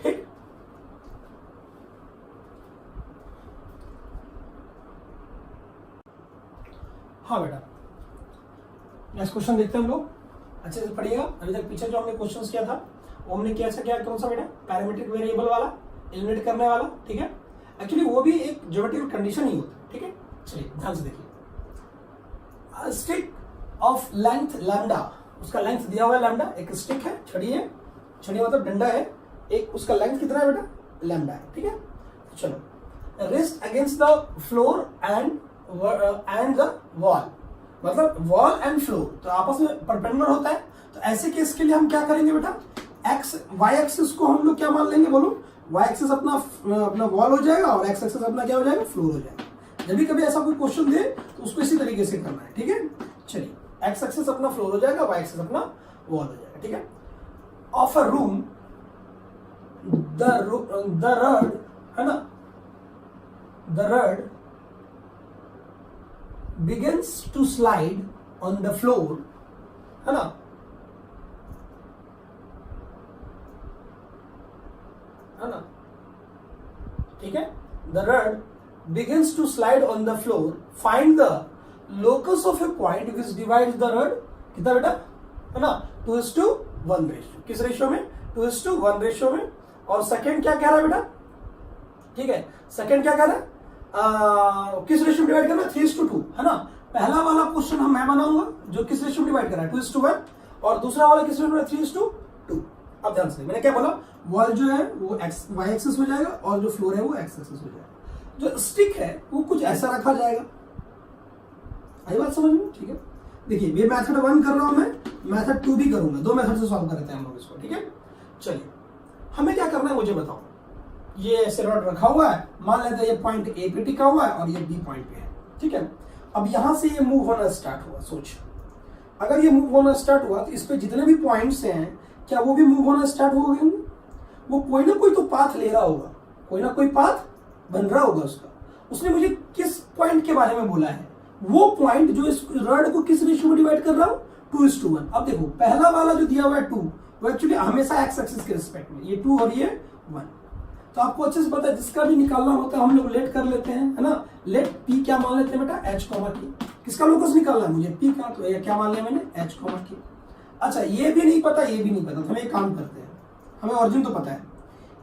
[SPEAKER 1] ठीक। हाँ बेटा, नेक्स्ट क्वेश्चन देखते हैं हम लोग, अच्छे से पढ़िएगा। अभी तक पीछे जो हमने क्वेश्चंस किया था वो हमने कैसा क्या, कौन सा बेटा, पैरामीट्रिक वेरिएबल वाला, एलिमिनेट करने वाला, ठीक है। एक्चुअली वो भी एक ज्योमेट्रिकल कंडीशन ही होता है, ठीक है। चलिए ध्यान से देखिए, स्टिक ऑफ लेंथ लैम्डा, उसका लेंथ दिया हुआ है लैम्डा, एक स्टिक है, छड़ी है, छड़ी मतलब डंडा है, एक उसका लेंथ कितना है बेटा, लैम्डा है, ठीक है। चलो, rest against the floor and the wall, मतलब वॉल एंड फ्लोर तो आपस में परपेंडिकुलर होता है। तो ऐसे केस के लिए हम क्या करेंगे बेटा, एक्स वाई एक्सिस को हम लोग क्या मान लेंगे बोलो, वाई एक्सिस अपना वॉल हो जाएगा और एक्स एक्सिस अपना क्या हो जाएगा, फ्लोर हो जाएगा। जब भी कभी ऐसा कोई क्वेश्चन दे तो उसको इसी तरीके से करना है, ठीक है। चलिए, एक्स एक्सिस अपना फ्लोर हो जाएगा, वाई एक्सिस अपना वॉल हो जाएगा, ठीक है। Of a room the rod, है ना, the rod begins to slide on the floor, है ना, है ना, ठीक है। The rod begins to slide on the floor. Find the locus of a point which divides the rod, कितना बेटा, है ना, 2:1 रेशियो। किस रेशियो में, 2:1 रेशियो में। और सेकंड क्या कह रहा है बेटा, ठीक है, सेकंड क्या कह रहा है, किस रेशियो में डिवाइड करना है, 3:2, है ना। पहला वाला क्वेश्चन मैं बनाऊंगा जो किस रेशियो में डिवाइड कर रहा है, 2:1, और दूसरा वाला किस रेशियो में, 3:2। अब ध्यान से, मैंने क्या बोला, वॉल जो है वो एक्स वाई एक्सिस हो जाएगा और जो फ्लोर है वो एक्स एक्सिस हो जाएगा। जो स्टिक है वो कुछ ऐसा रखा जाएगा, आई बात समझ में, ठीक है। देखिए, ये मेथड 1 कर रहा हूं मैं, मेथड 2 भी करूंगा, दो मेथड से सॉल्व करते हैं हम लोग इसको, ठीक है। चलिए, हमें क्या करना है मुझे बताओ। ये ऐसे रॉड रखा हुआ है, मान लेते हैं ये पॉइंट ए पे टिका हुआ है और ये बी पॉइंट पे है, ठीक है। अब यहां से ये मूव होना स्टार्ट हुआ, सोच, अगर ये मूव होना स्टार्ट हुआ तो इस पे जितने भी पॉइंट्स हैं क्या वो भी मूव होना स्टार्ट हो गए होंगे। वो कोई ना कोई तो पाथ ले रहा होगा, कोई ना कोई पाथ बन रहा होगा उसका। उसने मुझे किस पॉइंट के बारे में बोला है, वो पॉइंट जो इस रॉड को किस रेशियो में डिवाइड कर रहा हूं, 2:1। अब देखो, पहला वाला जो दिया हुआ है 2, वो एक्चुअली हमेशा एक्स एक्सिस के रिस्पेक्ट में, ये 2 और ये 1। तो आपको अच्छे से पता है, जिसका भी निकालना होता है हम लोग लेट कर लेते हैं, है ना। लेट पी क्या मान लेते हैं बेटा, एच कॉमा की। किसका लोकस निकालना है मुझे, पी का, तो ये क्या मान लिया मैंने, एच कॉमा की। अच्छा, ये भी नहीं पता, ये भी नहीं पता, तो हम एक काम करते हैं, हमें ओरिजिन तो पता है,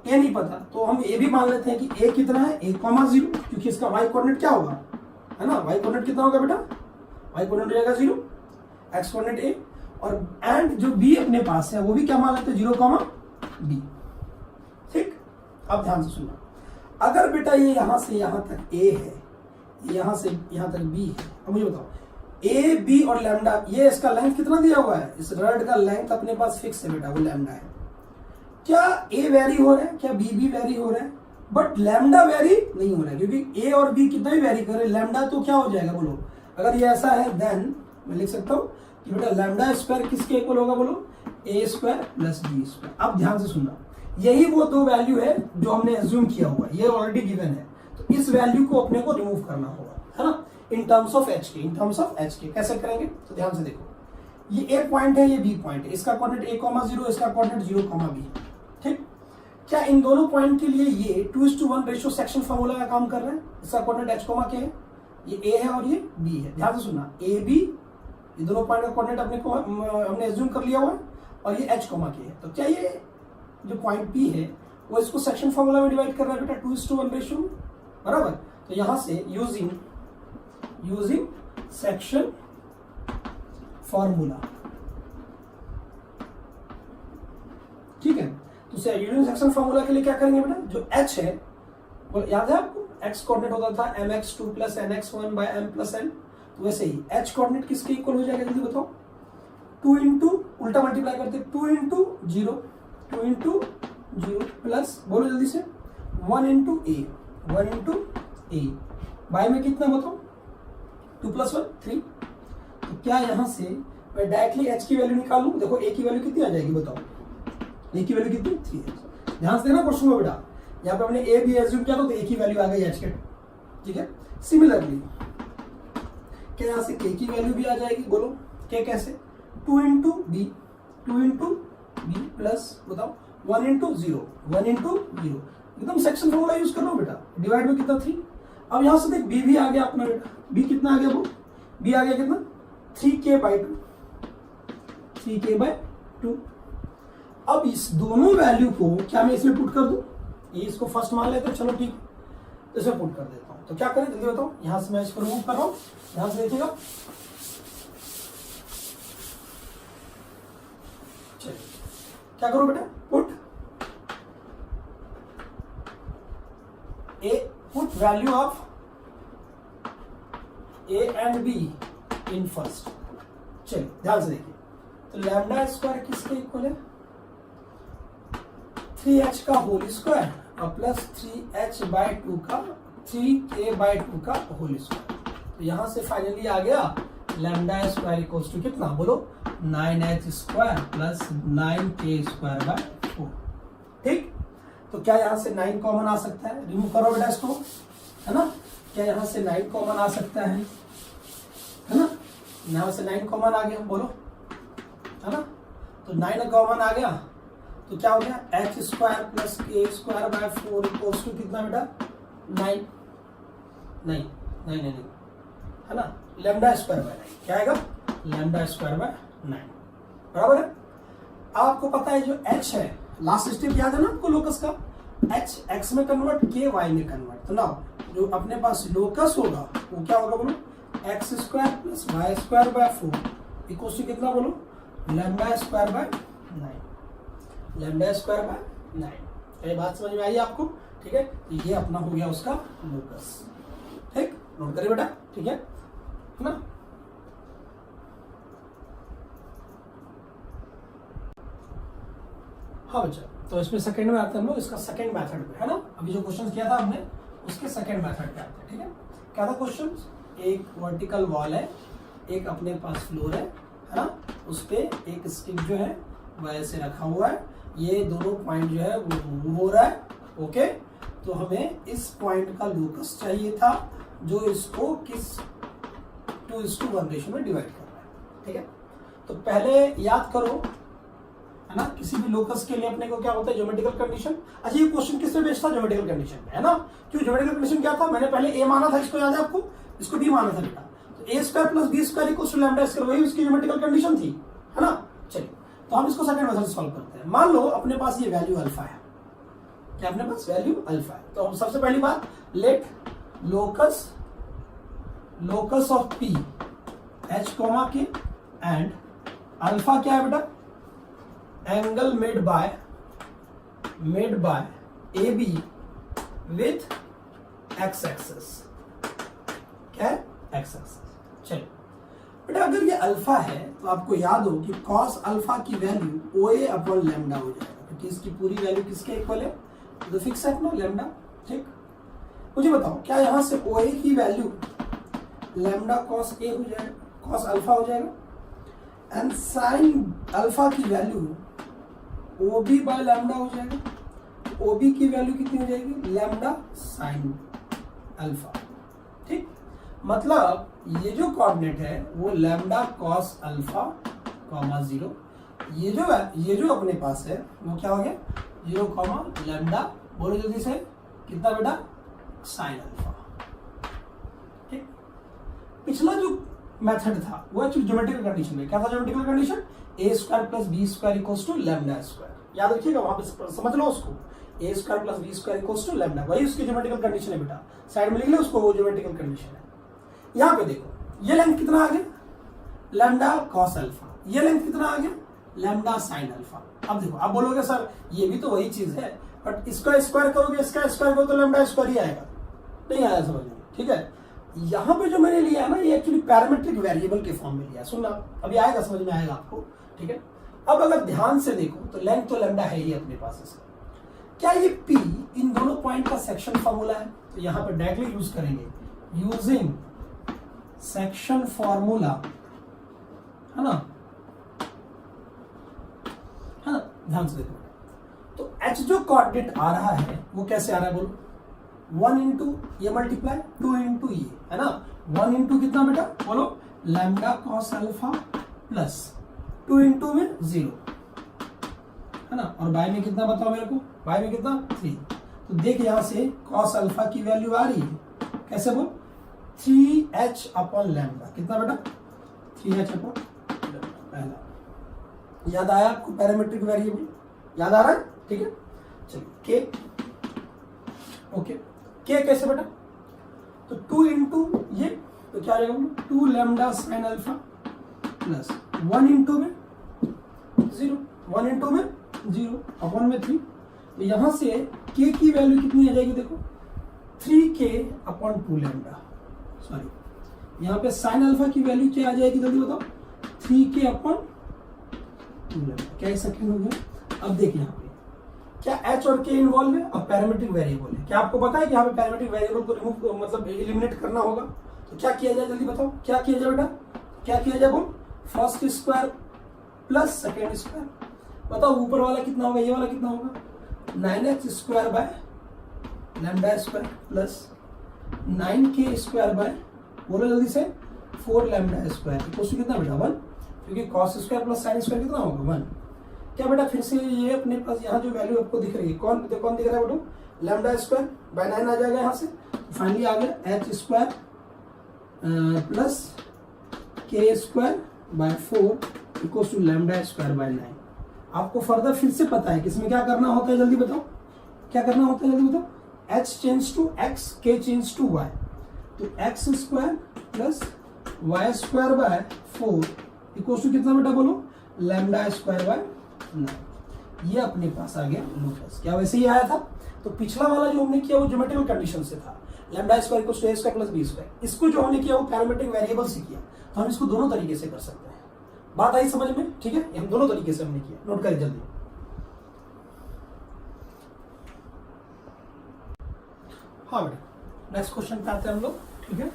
[SPEAKER 1] ए नहीं पता, तो हम ये भी मान लेते हैं कि ए कितना है, a,0, क्योंकि इसका वाई कोऑर्डिनेट क्या होगा, है ना, वाई कोऑर्डिनेट कितना होगा बेटा, वाई कोऑर्डिनेट हो जाएगा 0, एक्स कोऑर्डिनेट ए, और एंड जो बी अपने पास है वो भी क्या मान लेते हैं, 0,b, ठीक। अब ध्यान से सुनना, अगर बेटा ये यहां से यहां तक ए है, यहां से यहां तक बी है, अब मुझे बताओ ए बी और लैम्डा, ये इसका लेंथ कितना दिया हुआ है, इस रॉड का लेंथ अपने पास फिक्स है बेटा, वो लैम्डा है। क्या ए वेरी हो रहा है, क्या बी भी वेरी हो रहा है, बट लैम्डा वेरी नहीं हो रहा है, क्योंकि ए और बी कितना भी वेरी करे, लैम्डा तो क्या हो जाएगा बोलो। अगर ये ऐसा है देन मैं लिख सकता हूं कि बेटा लैम्डा स्क्वायर किसके इक्वल होगा बोलो, a square plus b square. अब ध्यान से सुनना, यही वो दो वैल्यू है जो हमने एज्यूम किया हुआ है, ये ऑलरेडी गिवन है, तो इस वैल्यू को अपने को रिमूव करना होगा, है ना, इन टर्म्स ऑफ एच के। इन टर्म्स ऑफ एच के कैसे करेंगे, तो ध्यान से देखो, ये ए पॉइंट है, ये बी पॉइंट है, इसका कोऑर्डिनेट a,0, इसका कोऑर्डिनेट 0,b, ठीक। क्या इन दोनों पॉइंट के लिए ये 2:1 रेशियो सेक्शन फॉर्मूला का काम कर रहा है। इसका कोऑर्डिनेट h, क्या है, ये a है और ये b है। ध्यान से सुनना, a b, ये दोनों पॉइंट का कोऑर्डिनेट अपने को हमने एज्यूम कर लिया हुआ है, और ये h, के है। तो क्या ये जो पॉइंट p है वो इसको सेक्शन फॉर्मूला में डिवाइड कर रहा है बेटा 2:1 रेशियो में, बराबर। तो यहां से यूजिंग सेक्शन फॉर्मूला, ठीक है। तो यूजिंग सेक्शन फॉर्मूला के लिए क्या करेंगे बेटा, जो h है वो याद है आपको, x कोऑर्डिनेट होता था mx2 + nx1 / m + n, तो वैसे ही h कोऑर्डिनेट किसके इक्वल हो जाएगा, जल्दी बताओ, 2 इंटू उल्टा मल्टीप्लाई करते, 2 इंटू 0, 2 इंटू 0 प्लस बोलो जल्दी से 1 इंटू ए, 1 इंटू ए बाय में कितना बताओ 2 + 1 3। तो क्या यहाँ से मैं डायरेक्टली h की वैल्यू निकालूं? देखो a की वैल्यू कितनी आ जाएगी बताओ, a की वैल्यू कितनी 3h। ध्यान से देना क्वेश्चन में बेटा, यहाँ पे हमने a भी एज्यूम किया तो a की वैल्यू आ गई h के, ठीक है। सिमिलरली क्या यहाँ से k की वैल्यू भी आ जाएगी, बोलो k कैसे 2 into b, 2 into b plus बताओ 1 इंटू 0, 1 इंटू 0, एकदम सेक्शन फॉर्मूला यूज कर लो बेटा। डिवाइड में कितना 3। अब यहाँ से देख b भी आ गया अपना बेटा, b कितना आ गया वो, b आ गया कितना 3k/2, 3k/2। अब इस दोनों वैल्यू को क्या मैं इसमें पुट कर दूं, ये इसको फर्स्ट मान लेते हैं, चलो ठीक है इसमें पुट कर देता हूं। तो क्या करें जल्दी बताओ, यहां से मैं इसको रिमूव कर रहा हूं, ध्यान से देखिएगा। चलिए क्या करो बेटा, put put value of a and b in first. चलिए ध्यान से देखिए, तो लैम्डा स्क्वायर किसके इक्वल है 3h का होल स्क्वायर और प्लस 3h/2 का 3k/2 का होल स्क्वायर। तो यहां से फाइनली आ गया लैम्डा स्क्वायर इक्वल्स टू कितना बोलो 9h स्क्वायर प्लस 9k²/4। ठीक, तो क्या यहां से 9 कॉमन आ सकता है, रिमूव करो बेटा इसको, है ना। क्या यहां से 9 कॉमन आ सकता है ना, यहां से 9 कॉमन आ गया बोलो, है ना। तो 9 कॉमन आ गया तो क्या हो गया h² plus k²/4 equals to कितना बेटा 9, नहीं नहीं नहीं, है ना, λ²/9 क्या आएगा λ²/9 बराबर है। आपको पता है जो h है, लास्ट स्टेप याद है ना आपको लोकस का, h x में कन्वर्ट k y में कन्वर्ट। तो ना जो अपने पास लोकस होगा वो क्या होगा बोलो x² plus y²/4 equals to कितना बोलो λ²/9, λ²/9। ये बात समझ में आई आपको, ठीक है। तो ये अपना हो गया उसका लोकस, ठीक, नोट करिए बेटा, ठीक है ना। हाँ बच्चा, तो इसमें सेकंड में आते हैं हम लोग, इसका सेकंड मेथड पे, है ना। अभी जो क्वेश्चन किया था हमने उसके सेकंड मेथड पे आते हैं, ठीक है। क्या था क्वेश्चन, एक वर्टिकल वॉल है, एक अपने पास फ्लोर है ना, उस पे एक स्टिक जो है वह ऐसे रखा हुआ है, ये दोनों पॉइंट जो है वो मूव हो रहा है, ओके। तो हमें इस पॉइंट का लोकस चाहिए था जो इसको किस 2:1 रेशियो में डिवाइड कर रहा है, ठीक है। तो पहले याद करो, है ना, किसी भी लोकस के लिए अपने को क्या होता है ज्योमेट्रिकल कंडीशन। अच्छा ये क्वेश्चन किस पे बेस्ड था, ज्योमेट्रिकल कंडीशन पे, है ना। क्यों ज्योमेट्रिकल कंडीशन क्या था, मैंने पहले a माना था, इसको याद है आपको, इसको b माना था बेटा। तो a² plus b² equals to λ², वही उसकी ज्योमेट्रिकल कंडीशन थी, है ना। चलिए तो हम इसको सेकंड मेथड से सॉल्व करते हैं। मान लो अपने पास ये वैल्यू अल्फा है, क्या अपने पास वैल्यू अल्फा है, तो हम सबसे पहली बात let locus of p h, k and alpha क्या है बेटा angle made by AB with x axis, क्या है x एक्सिस। चलिए बेटा अगर ये अल्फा है तो आपको याद हो कि cos अल्फा की वैल्यू OA/λ हो जाएगा, क्योंकि इसकी पूरी वैल्यू किसके इक्वल है, तो फिक्स है ना लैम्डा, ठीक। मुझे बताओ क्या यहाँ से OA की वैल्यू लैम्डा cos A हो जाएगा, cos अल्फा हो जाएगा, एंड साइन अल्फा की वैल्यू OB/λ हो जाएगा। OB की वैल्यू कितनी हो जाएगी लैम्डा साइन अल्फा, ठीक। मतलब ये जो कोऑर्डिनेट है वो लैम्डा cos अल्फा, 0, ये जो अपने पास है वो क्या हो गया 0, लैम्डा, बोलो जल्दी से कितना बेटा साइन अल्फा, ठीक। पिछला जो मेथड था वो एक्चुअली ज्योमेट्रिकल कंडीशन में क्या था, geometrical condition a² plus b² equals to λ², याद रखिएगा वहां पे समझ लो उसको, a² plus b² equals to λ, वही उसकी ज्योमेट्रिकल कंडीशन है बेटा, साइड में लिख लो उसको, वो ज्योमेट्रिकल कंडीशन है। यहाँ पे देखो ये लेंथ कितना आ गया लैम्डा cos अल्फा, ये लेंथ कितना आ गया लैम्डा साइन अल्फा। अब देखो आप बोलोगे सर ये भी तो वही चीज है, बट इसका स्क्वायर करोगे इसका स्क्वायर करोगे तो लैम्डा स्क्वायर ही आएगा, नहीं आया समझ में, ठीक है। यहाँ पे जो मैंने लिया है ना ये एक्चुअली पैरामीट्रिक वेरिएबल के फॉर्म में लिया, सुनना अभी आएगा समझ में आएगा आपको, ठीक है। अब अगर ध्यान से देखो तो लेंथ तो लैम्डा है ही अपने पास इसका। क्या ये P इन दोनों पॉइंट का सेक्शन फॉर्मूला है? तो यहां पर डायरेक्टली यूज करेंगे, यूजिंग सेक्शन फॉर्मूला, है ना, ध्यान से देखो। तो H जो कोऑर्डिनेट आ रहा है वो कैसे आ रहा है बोलो? 1 इंटू ये मल्टीप्लाई 2 इंटू ये, है ना। 1 इंटू कितना बेटा बोलो? Lambda cos alpha plus 2 into में 0, है ना, और बाय में कितना बताओ मेरे को? बाय में कितना? 3। तो देख यहां से कॉस अल्फा की वैल्यू आ रही है, कैसे बोल? 3h अपॉन लैम्डा, कितना बेटा? 3h अपॉन पहला। याद आया आपको पैरामीट्रिक वेरिएबल? याद आ रहा है? ठीक है, चलिए k, ओके, k कैसे बेटा? तो 2 इंटू ये, तो क्या आ जाएगा? 2 lambda sine alpha plus 1 into में 0, 1 इंटू में 0 अपॉन में 3। तो यहां से k की वैल्यू कितनी आ जाएगी देखो? 3k अपॉन 2 लैम्डा, सॉरी यहाँ पे साइन अल्फा की वैल्यू क्या आ जाएगी जल्दी बताओ? 3k upon 2 lambda. क्या एक सेकंड हो गया? अब देखिए यहाँ पे क्या h और k इन्वॉल्व है? अब पैरामीट्रिक वेरिएबल है। क्या आपको पता है कि यहाँ पे पैरामीट्रिक वेरिएबल को रिमूव मतलब एलिमिनेट करना होगा? तो क्या किया जाए जल्दी बताओ? क्या किया जाए बेटा? क्या किया जाए बोल? First square plus second square, बताओ ऊपर वाला कितना होगा? ये वाला कितना होगा? 9h square by lambda square plus 9k square by, बोलो जल्दी से, 4 लैम्डा स्क्वायर इक्वल टू कितना बेटा? 1, क्योंकि cos square plus sine square कितना होगा? 1। क्या बेटा फिर से ये अपने पास यहाँ जो वैल्यू आपको दिख रही है कौन दिख रहा है बेटो? लैम्डा स्क्वायर बाय 9 आ जाएगा यहाँ से, फाइनली आ गया h square plus k square by 4 equal to lambda square by 9। आपको फर्दर फिर से पता है कि इसमें क्या करना होता है? जल्दी बताओ क्या करना होता है? जल्दी बताओ। h change to x, k change to y, तो x square plus y square by 4 equal to कितना बेटा बोलो? Lambda square by 9। ये अपने पास आ गया लोकस। क्या वैसे ही आया था? तो पिछला वाला जो हमने किया वो ज्योमेट्रिकल कंडीशन से था, lambda square equal to a square plus b square. इसको जो हमने किया वो पैरामीट्रिक वेरिएबल से किया, तो हम इसको दोनों तरीके से कर सकते हैं। बात आई समझ में? ठीक है, हम दोनों तरीके से हमने किया, नोट करें जल्दी। हाँ बेटा, नेक्स्ट क्वेश्चन पे आते हैं हम लोग, ठीक है।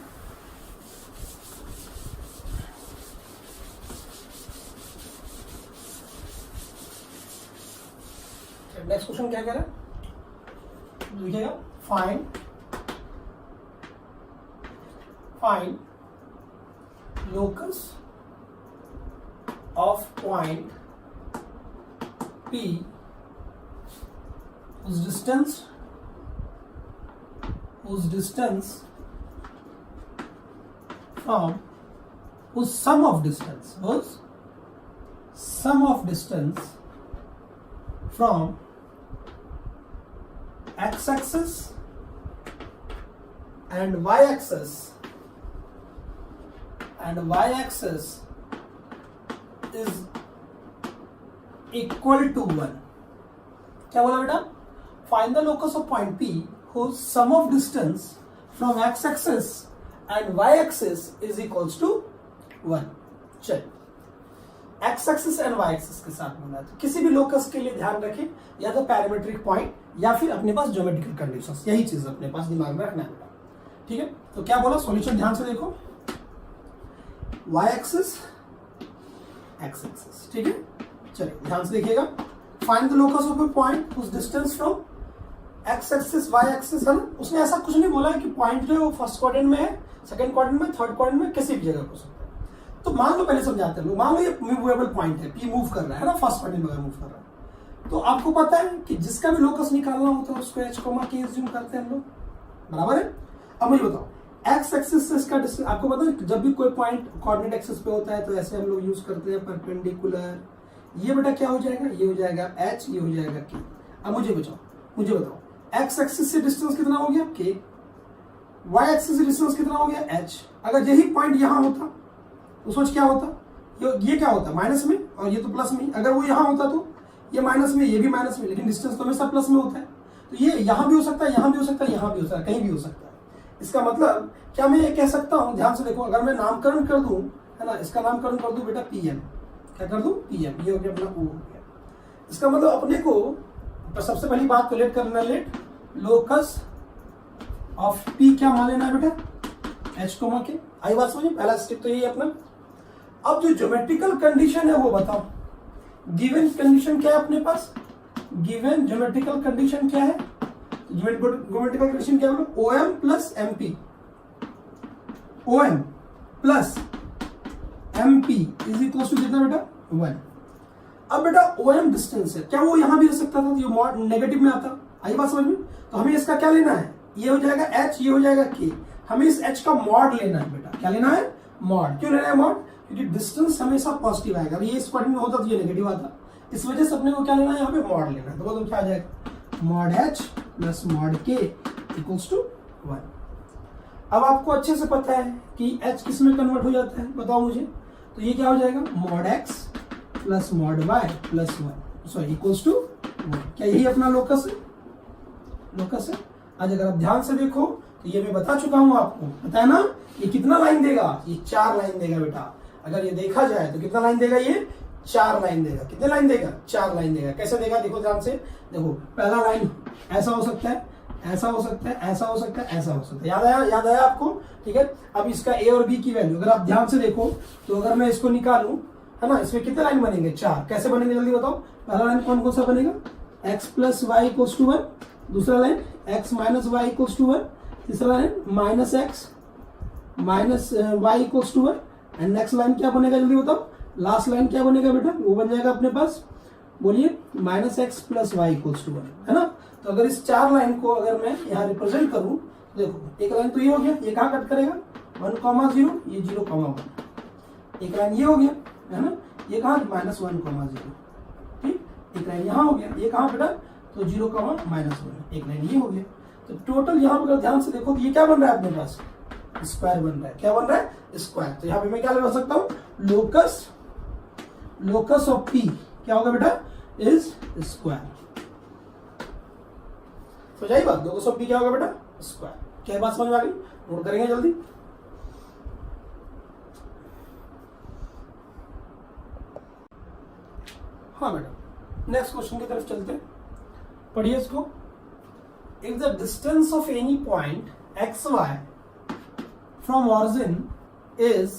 [SPEAKER 1] नेक्स्ट क्वेश्चन क्या कह रहा है? लिखिएगा, find locus of point P whose distance from whose sum of distance from x-axis and y-axis is equal to 1। क्या बोला बेटा? Find the locus of point P whose sum of distance from x axis and y axis is equals to 1। चल, x axis and y axis के साथ बोला, तो किसी भी लोकस के लिए ध्यान रखें या तो पैरामीट्रिक पॉइंट या फिर अपने पास ज्योमेट्रिकल कंडीशंस, यही चीज अपने पास दिमाग में रखना है बेटा, ठीक है। तो क्या बोला? सॉल्यूशन ध्यान से देखो, y axis x axis, ठीक है। चलिए ध्यान से देखिएगा, find the locus of a point whose distance from x axis y axis, है ना। उसने ऐसा कुछ नहीं बोला है कि पॉइंट जो है वो फर्स्ट क्वाड्रेंट में है, सेकंड क्वाड्रेंट में, थर्ड क्वाड्रेंट में, किसी भी जगह हो सकता है। तो मान लो, पहले समझाते हैं, मान लो ये मूवेबल पॉइंट है, P मूव कर रहा है ना, फर्स्ट क्वाड्रेंट में मूव कर रहा है, तो आपको पता है कि जिसका भी लोकस निकालना होता है उसको h, k अज्यूम करते हैं हम लोग, बराबर है। अब मुझे बताओ, एक्स एक्सिस से इसका डिस्टेंस आपको पता है, जब भी कोई पॉइंट कोऑर्डिनेट एक्सिस पे होता है तो ऐसे हम लोग यूज करते हैं परपेंडिकुलर। ये बेटा क्या हो जाएगा? ये हो जाएगा h, ये हो जाएगा k। अब मुझे बताओ एक्स एक्सिस से डिस्टेंस कितना हो गया? k। y एक्सिस से डिस्टेंस कितना हो गया? h। अगर यही पॉइंट यहां होता तो सोच क्या होता? ये क्या होता? माइनस में, और ये तो प्लस में। अगर वो यहां होता तो ये माइनस में, ये भी माइनस में, लेकिन डिस्टेंस तो हमेशा प्लस में होता है। तो ये यहां भी हो सकता है, यहां भी हो सकता है, यहां भी हो सकता है, कहीं भी हो सकता है। इसका मतलब क्या मैं ये कह सकता हूं, ध्यान से देखो, अगर मैं नामकरण कर दूं, है ना, इसका नामकरण कर दूं बेटा Pn, क्या कर दूं, PM। ये हो गया अपना O हो गया। इसका मतलब अपने को तो सबसे पहली बात तो लेट करना, लेट लोकस ऑफ P क्या मान लेना है बेटा, H कोमा के। आई बात समझिए, पहला स्टेप तो यही है अपना। अब जो ज्योमेट्रिकल कंडीशन है वो बताओ। गिवन कंडीशन क्या है अपने पास, गिवन ज्योमेट्रिकल कंडीशन क्या है, ज्योमेट्रिकल कंडीशन क्या है, OM plus MP, OM plus MP is equal to कितना बेटा, 1। अब बेटा OM डिस्टेंस है, क्या वो यहां भी रह सकता था, ये मॉड नेगेटिव में आता, आई बात समझ में। तो हमें इसका क्या लेना है, ये हो जाएगा H, ये हो जाएगा K। हमें इस H का मॉड लेना है बेटा, क्या लेना है, मॉड। क्यों लेना है मॉड, क्योंकि डिस्टेंस हमेशा पॉजिटिव आएगा, ये इस पॉइंट में होता तो ये नेगेटिव आता, इस वजह से अपने को क्या लेना है, यहाँ पे मॉड लेना है। तो क्या आ जाएगा, mod H plus mod K equals to 1। अब आपको अच्छे से पता है कि H किस में कन्वर्ट हो जाता है, बताओ मुझे। तो ये क्या हो जाएगा, mod X plus mod Y plus 1, sorry equals to 1। क्या यही अपना लोकस है, लोकस है। आज अगर आप ध्यान से देखो तो ये मैं बता चुका हूं आपको, पता है ना, ये कितना लाइन देगा, ये 4 लाइन देगा बेटा। अगर ये देखा जाए तो कितना लाइन देगा, ये 4 लाइन देगा। कितने लाइन देगा, 4 लाइन देगा। कैसे देगा, देखो ध्यान से देखो। पहला लाइन ऐसा हो सकता है, ऐसा हो सकता है, ऐसा हो सकता है, ऐसा हो सकता है। याद आया आपको, ठीक है। अब इसका A और B की वैल्यू अगर आप ध्यान से देखो तो अगर मैं इसको निकालूं, है ना, इसमें कितने लाइन बनेंगे, 4। कैसे बनेंगे जल्दी बताओ। पहला लाइन कौन कौन सा बनेगा, x plus y equals to 1, दूसरा line x minus y equals to 1, तीसरा line minus x minus y equals to 1, and next line क्या बनेगा जल्दी बताओ। लास्ट लाइन क्या बनेगा बेटा, वो बन जाएगा अपने पास, बोलिए, minus x plus y equals to 1, है ना। तो अगर इस 4 लाइन को अगर मैं यहाँ रिप्रेजेंट करूं, देखो एक लाइन तो ये हो गया, ये कहाँ कट करेगा, 1,0, ये 0,1। एक लाइन ये हो गया, है ना, ये कहाँ, -1,0, ठीक। एक लाइन यहाँ हो गया, ये कहाँ बेटा, तो 0,-1। एक लाइन ये हो गया। तो टोटल यहाँ पर ध्यान से देखो तो ये क्या बन रहा है अपने पास, स्क्वायर बन रहा है। क्या बन रहा है, स्क्वायर। तो यहाँ पे मैं क्या लगा सकता हूँ, लोकस ऑफ P क्या होगा बेटा, इज स्क्वायर। समझाई बात, लोकस ऑफ P क्या होगा बेटा, स्क्वायर। क्या बात समझ में आ गई, नोट करेंगे जल्दी। हाँ बेटा, नेक्स्ट क्वेश्चन की तरफ चलते हैं, पढ़िए इसको। If the distance of any point XY from origin is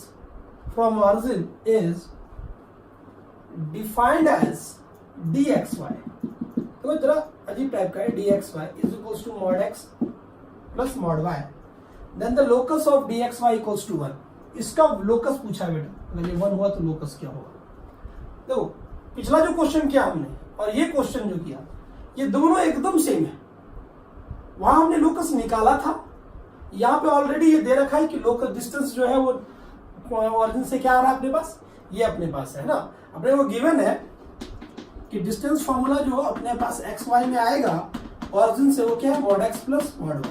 [SPEAKER 1] defined as dxy, तो जरा अजीब टाइप का है, dxy is equals to mod x plus mod y, then the locus of dxy equals to 1। इसका लोकस पूछा है बेटा, अगर ये 1 हुआ तो लोकस क्या होगा। देखो पिछला जो क्वेश्चन किया हमने और ये क्वेश्चन जो किया, ये दोनों एकदम सेम है। वहां हमने लोकस निकाला था, यहाँ पे ऑलरेडी ये दे रखा है कि लोकल डिस्टेंस जो है वो ऑरिजिन से क्या आ रहा है अपने पास, ये अपने पास है ना। अपने वो गिवन है कि डिस्टेंस फॉर्मूला जो अपने पास XY में आएगा ऑरिजिन से, वो क्या है, mod x plus mod y।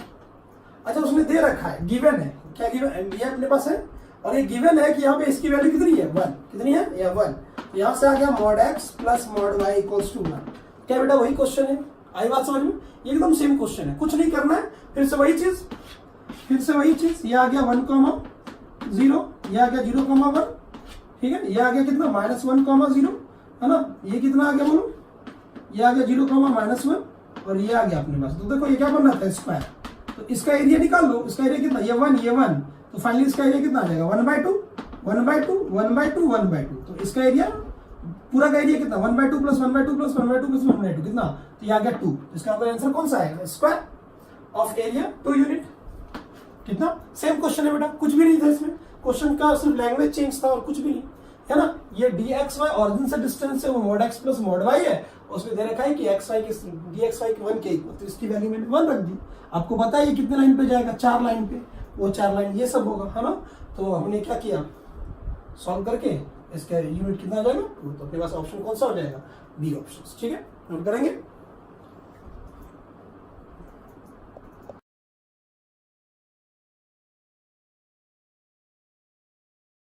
[SPEAKER 1] अच्छा उसने दे रखा है, गिवन है, क्या गिवन, ये अपने पास है, और ये गिवन है कि यहाँ पे इसकी वैल्यू कितनी है, 1। कितनी है, या 1। तो यहाँ से आ गया mod x plus mod y equals to 1। क्या बेटा वही क्वेश्चन है, आई बात समझ में, एकदम सेम क्वेश्चन है, कुछ नहीं करना है। फिर से वही चीज, ये आ गया 1,0, ये आ गया 0,1, ठीक है। ये आ गया कितना, -1,0, है ना। ये कितना आ गया बोलो, ये आ गया 0,-1, और ये आ गया अपने पास। तो देखो ये क्या बन रहा था, स्क्वायर। तो इसका एरिया निकाल लो, इसका एरिया कितना, ये 1, तो फाइनली इसका एरिया कितना आ जाएगा, 1/2। तो इसका एरिया पूरा का एरिया कितना, 1/2 प्लस 1/2 प्लस 1/2 प्लस 1/2 कितना, तो ये आ गया 2। इसका आंसर कौन सा आएगा, स्क्वायर ऑफ एरिया 2 यूनिट। कितना सेम क्वेश्चन है बेटा, कुछ भी नहीं था इसमें, क्वेश्चन का सिर्फ लैंग्वेज चेंज था और कुछ भी नहीं, है ना। ये dxy ऑरिजिन से डिस्टेंस है, वो mod x plus mod y है, उसमें दे रखा है कि xy के dxy के 1 के इक्वल, तो इसकी वैल्यू मैंने 1 रख दी। आपको पता है ये कितने लाइन पे जाएगा, 4 लाइन पे, वो 4 लाइन ये सब होगा, है ना। तो हमने क्या किया, सॉल्व करके इसका यूनिट कितना आ जाएगा, तो अपने पास ऑप्शन कौन सा हो जाएगा, बी ऑप्शन, ठीक है। नोट करेंगे।